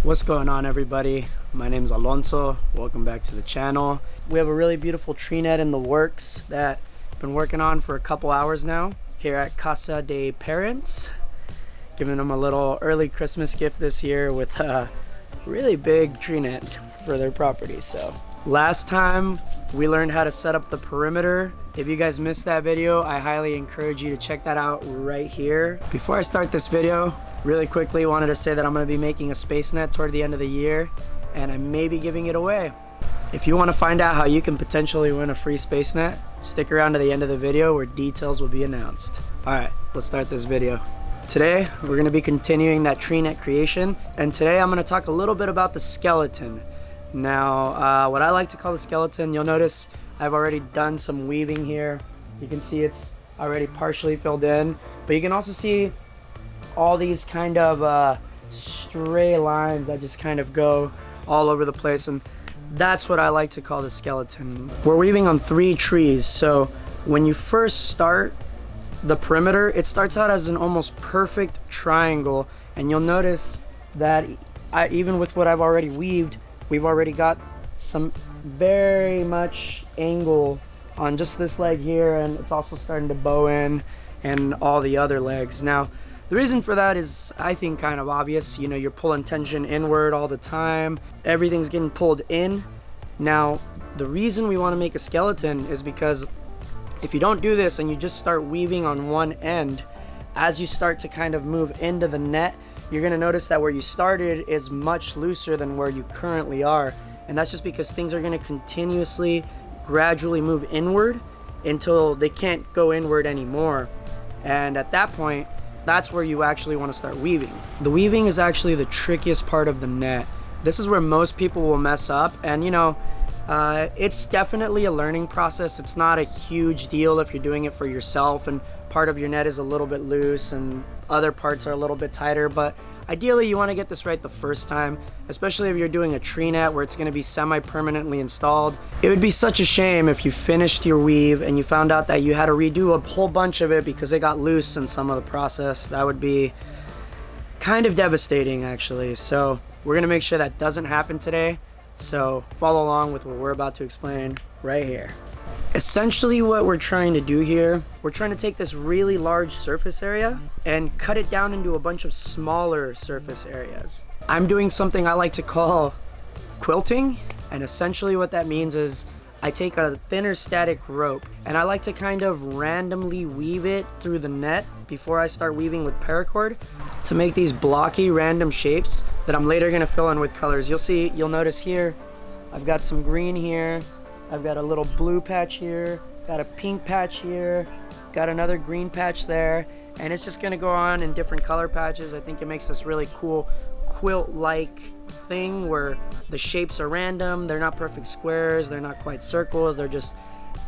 What's going on, everybody? My name is Alonso. Welcome back to the channel. We have a really beautiful tree net in the works that I've been working on for a couple hours now here at Casa de Parents, giving them a little early Christmas gift this year with a really big tree net for their property. So last time we learned how to set up the perimeter. If you guys missed that video, I highly encourage you to check that out right here. Before I start this video, really quickly wanted to say that I'm going to be making a space net toward the end of the year, and I may be giving it away. If you want to find out how you can potentially win a free space net, stick around to the end of the video where details will be announced. Alright, let's start this video. Today, we're going to be continuing that tree net creation, and today I'm going to talk a little bit about the skeleton. Now, what I like to call the skeleton, you'll notice I've already done some weaving here. You can see it's already partially filled in, but you can also see all these kind of stray lines that just kind of go all over the place, and that's what I like to call the skeleton. We're weaving on 3 trees, so when you first start the perimeter, it starts out as an almost perfect triangle, and you'll notice that even with what I've already weaved, we've already got some very much angle on just this leg here, and it's also starting to bow in and all the other legs. Now, the reason for that is, I think, kind of obvious. You know, you're pulling tension inward all the time. Everything's getting pulled in. Now, the reason we want to make a skeleton is because if you don't do this and you just start weaving on one end, as you start to kind of move into the net, you're going to notice that where you started is much looser than where you currently are. And that's just because things are going to continuously, gradually move inward until they can't go inward anymore. And at that point, that's where you actually want to start weaving. The weaving is actually the trickiest part of the net. This is where most people will mess up, and you know, it's definitely a learning process. It's not a huge deal if you're doing it for yourself and part of your net is a little bit loose and other parts are a little bit tighter, but ideally you want to get this right the first time, especially if you're doing a tree net where it's going to be semi-permanently installed. It would be such a shame if you finished your weave and you found out that you had to redo a whole bunch of it because it got loose in some of the process. That would be kind of devastating, actually. So we're going to make sure that doesn't happen today. So follow along with what we're about to explain right here. Essentially what we're trying to do here, we're trying to take this really large surface area and cut it down into a bunch of smaller surface areas. I'm doing something I like to call quilting, and essentially what that means is I take a thinner static rope and I like to kind of randomly weave it through the net before I start weaving with paracord to make these blocky random shapes that I'm later going to fill in with colors. You'll notice here I've got some green here, I've got a little blue patch here, got a pink patch here, got another green patch there, and it's just gonna go on in different color patches. I think it makes this really cool quilt-like thing where the shapes are random, they're not perfect squares, they're not quite circles, they're just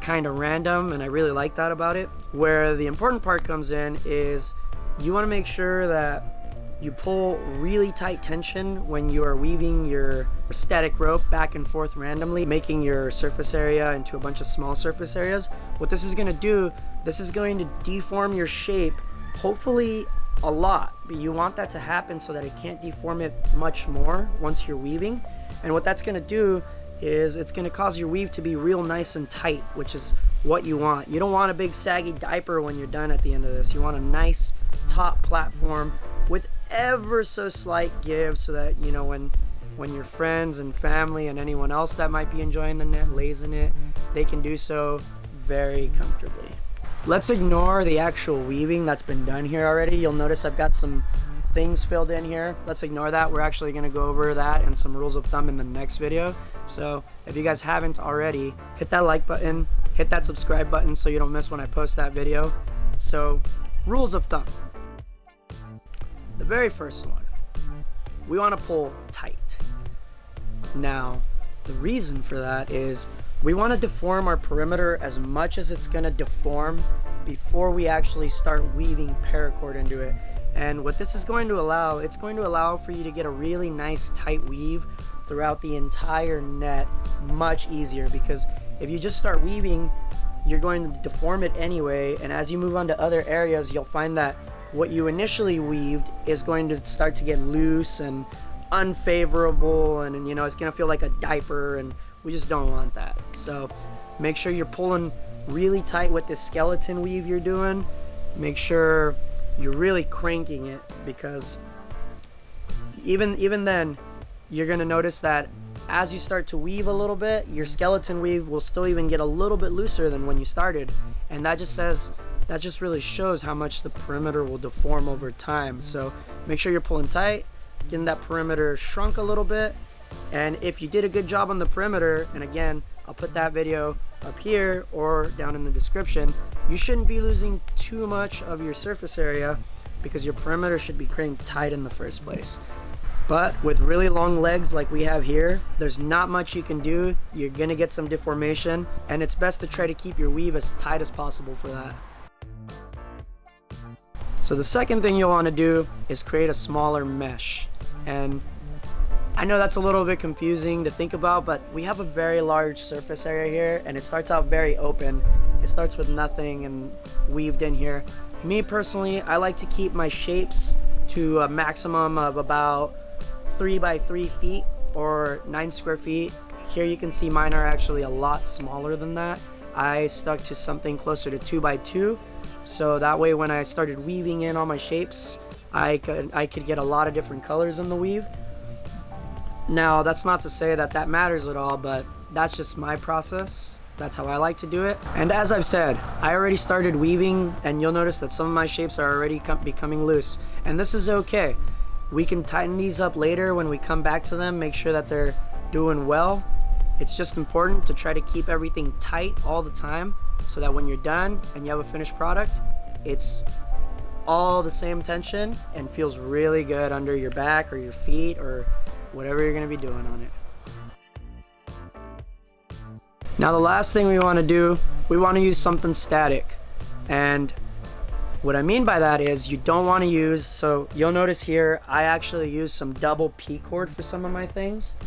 kind of random, and I really like that about it. Where the important part comes in is you wanna make sure that you pull really tight tension when you are weaving your static rope back and forth randomly, making your surface area into a bunch of small surface areas. What this is going to do, this is going to deform your shape, hopefully a lot, but you want that to happen so that it can't deform it much more once you're weaving. And what that's going to do is it's going to cause your weave to be real nice and tight, which is what you want. You don't want a big saggy diaper when you're done at the end of this. You want a nice top platform with ever so slight give, so that, you know, when your friends and family and anyone else that might be enjoying the net lays in it, they can do so very comfortably. Let's ignore the actual weaving that's been done here already. You'll notice I've got some things filled in here. Let's ignore that. We're actually going to go over that and some rules of thumb in the next video. So if you guys haven't already, hit that like button, hit that subscribe button so you don't miss when I post that video. So rules of thumb. The very first one, we want to pull tight. Now, the reason for that is we want to deform our perimeter as much as it's going to deform before we actually start weaving paracord into it. And what this is going to allow, it's going to allow for you to get a really nice tight weave throughout the entire net much easier, because if you just start weaving, you're going to deform it anyway, and as you move on to other areas, you'll find that what you initially weaved is going to start to get loose and unfavorable, and you know, it's gonna feel like a diaper, and we just don't want that. So make sure you're pulling really tight with this skeleton weave you're doing. Make sure you're really cranking it, because even then you're gonna notice that as you start to weave a little bit, your skeleton weave will still even get a little bit looser than when you started, and that just really shows how much the perimeter will deform over time. So make sure you're pulling tight, getting that perimeter shrunk a little bit. And if you did a good job on the perimeter, and again, I'll put that video up here or down in the description, you shouldn't be losing too much of your surface area, because your perimeter should be cranked tight in the first place. But with really long legs like we have here, there's not much you can do. You're gonna get some deformation, and it's best to try to keep your weave as tight as possible for that. So the second thing you'll want to do is create a smaller mesh. And I know that's a little bit confusing to think about, but we have a very large surface area here, and it starts out very open. It starts with nothing and weaved in here. Me personally, I like to keep my shapes to a maximum of about 3 by 3 feet or 9 square feet. Here you can see mine are actually a lot smaller than that. I stuck to something closer to 2 by 2. So that way when I started weaving in all my shapes, I could get a lot of different colors in the weave. Now that's not to say that that matters at all, but that's just my process. That's how I like to do it. And as I've said, I already started weaving, and you'll notice that some of my shapes are already becoming loose. And this is okay. We can tighten these up later when we come back to them, make sure that they're doing well. It's just important to try to keep everything tight all the time, so that when you're done and you have a finished product, it's all the same tension and feels really good under your back or your feet or whatever you're gonna be doing on it. Now the last thing we wanna do, we wanna use something static. And what I mean by that is you don't wanna use, so you'll notice here, I actually use some double P cord for some of my things.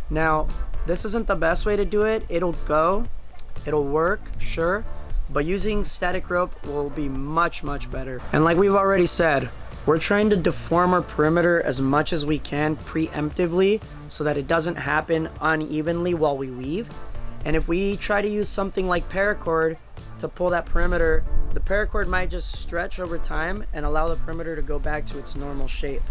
Now, this isn't the best way to do it. It'll work, sure, but using static rope will be much, much better. And like we've already said, we're trying to deform our perimeter as much as we can preemptively so that it doesn't happen unevenly while we weave. And if we try to use something like paracord to pull that perimeter, the paracord might just stretch over time and allow the perimeter to go back to its normal shape.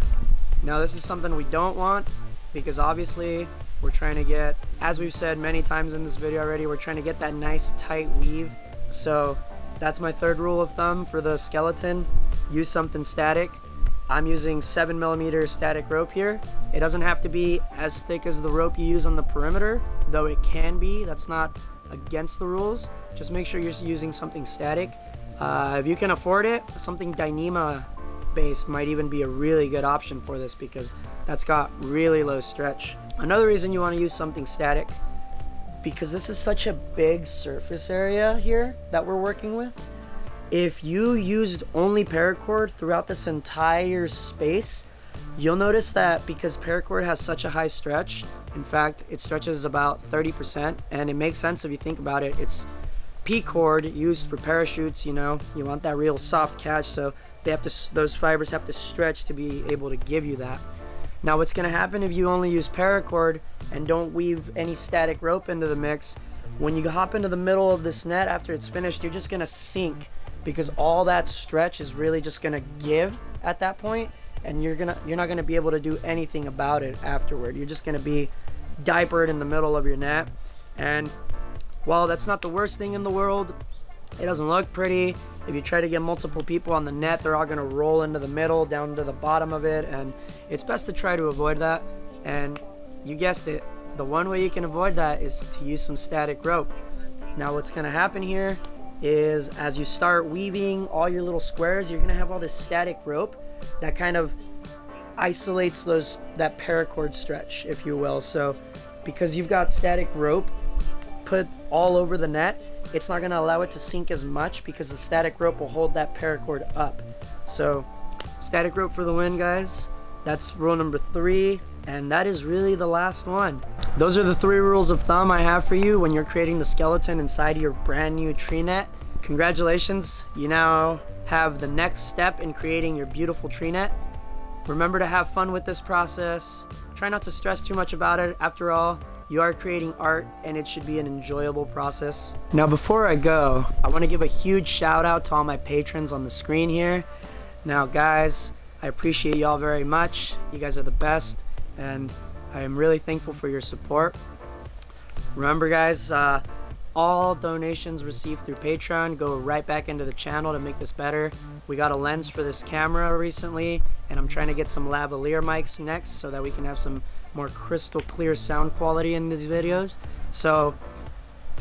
Now this is something we don't want, because obviously we're trying to get, as we've said many times in this video already, we're trying to get that nice tight weave. So that's my third rule of thumb for the skeleton. Use something static. I'm using 7mm static rope here. It doesn't have to be as thick as the rope you use on the perimeter, though it can be. That's not against the rules. Just make sure you're using something static. If you can afford it, something Dyneema based might even be a really good option for this, because that's got really low stretch. Another reason you want to use something static, because this is such a big surface area here that we're working with. If you used only paracord throughout this entire space, you'll notice that because paracord has such a high stretch, in fact, it stretches about 30%, and it makes sense if you think about it. It's P cord used for parachutes, you know, you want that real soft catch, so those fibers have to stretch to be able to give you that. Now what's going to happen if you only use paracord and don't weave any static rope into the mix, when you hop into the middle of this net after it's finished, you're just going to sink, because all that stretch is really just going to give at that point, and you're not going to be able to do anything about it afterward. You're just going to be diapered in the middle of your net. And while that's not the worst thing in the world, it doesn't look pretty. If you try to get multiple people on the net, they're all going to roll into the middle, down to the bottom of it, and it's best to try to avoid that. And you guessed it, the one way you can avoid that is to use some static rope. Now what's going to happen here is, as you start weaving all your little squares, you're going to have all this static rope that kind of isolates that paracord stretch, if you will. So because you've got static rope put all over the net, it's not going to allow it to sink as much, because the static rope will hold that paracord up. So static rope for the win, guys. That's rule number 3, and that is really the last one. Those are the 3 rules of thumb I have for you when you're creating the skeleton inside your brand new Treenet. Congratulations, you now have the next step in creating your beautiful Treenet. Remember to have fun with this process. Try not to stress too much about it. After all, you are creating art and it should be an enjoyable process. Now before I go, I want to give a huge shout out to all my patrons on the screen here. Now guys, I appreciate y'all very much. You guys are the best and I am really thankful for your support. Remember guys, all donations received through Patreon go right back into the channel to make this better. We got a lens for this camera recently, and I'm trying to get some lavalier mics next so that we can have some more crystal clear sound quality in these videos. So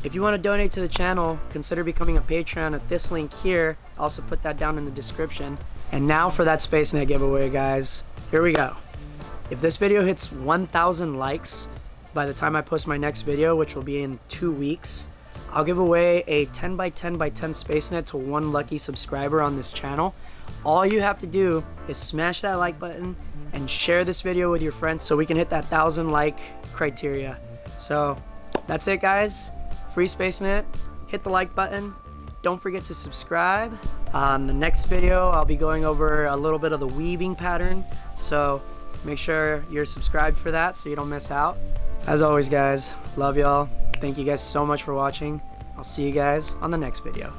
if you want to donate to the channel, consider becoming a Patreon at this link here. I'll also put that down in the description. And now for that SpaceNet giveaway, guys. Here we go. If this video hits 1,000 likes by the time I post my next video, which will be in 2 weeks, I'll give away a 10 by 10 by 10 SpaceNet to one lucky subscriber on this channel. All you have to do is smash that like button and share this video with your friends so we can hit that 1,000 like criteria. So that's it guys, free SpaceNet, hit the like button, don't forget to subscribe. On the next video I'll be going over a little bit of the weaving pattern, so make sure you're subscribed for that so you don't miss out. As always guys, love y'all. Thank you guys so much for watching. I'll see you guys on the next video.